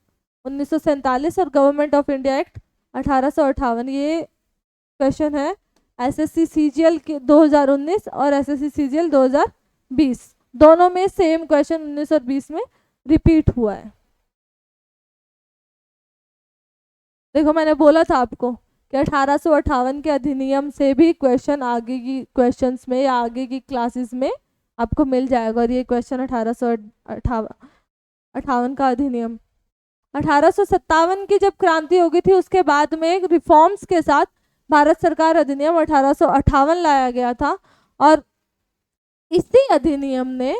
1947 और गवर्नमेंट ऑफ इंडिया एक्ट 1858। ये क्वेश्चन है एसएससी सीजीएल के 2019 और एसएससी सीजीएल 2020, दोनों में सेम क्वेश्चन 19 और 20 में रिपीट हुआ है। देखो मैंने बोला था आपको कि 1858 के अधिनियम से भी क्वेश्चन आगे की क्वेश्चंस में या आगे की क्लासेस में आपको मिल जाएगा, और ये क्वेश्चन 1858 का अधिनियम। 1857 की जब क्रांति हो गई थी उसके बाद में रिफॉर्म्स के साथ भारत सरकार अधिनियम 1858 लाया गया था, और इसी अधिनियम ने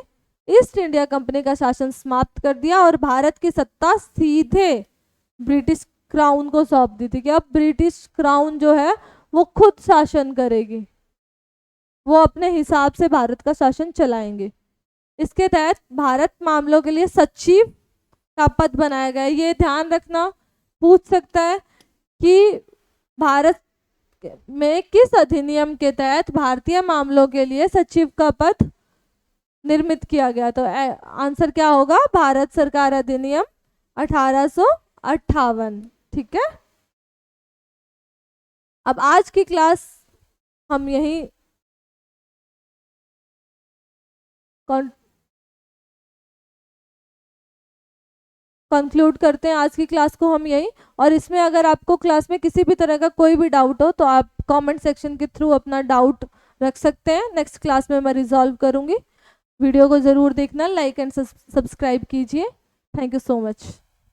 ईस्ट इंडिया कंपनी का शासन समाप्त कर दिया और भारत की सत्ता सीधे ब्रिटिश क्राउन को सौंप दी थी कि अब ब्रिटिश क्राउन जो है वो खुद शासन करेगी, वो अपने हिसाब से भारत का शासन चलाएंगे। इसके तहत भारत मामलों के लिए सचिव का पद बनाया गया है। ये ध्यान रखना, पूछ सकता है कि भारत में किस अधिनियम के तहत भारतीय मामलों के लिए सचिव का पद निर्मित किया गया, तो आंसर क्या होगा, भारत सरकार अधिनियम 1858। ठीक है, अब आज की क्लास हम यहीं कंक्लूड करते हैं। आज की क्लास को हम यहीं, और इसमें अगर आपको क्लास में किसी भी तरह का कोई भी डाउट हो तो आप कमेंट सेक्शन के थ्रू अपना डाउट रख सकते हैं, नेक्स्ट क्लास में मैं रिजॉल्व करूंगी। वीडियो को ज़रूर देखना, लाइक एंड सब्सक्राइब कीजिए। Thank you so much.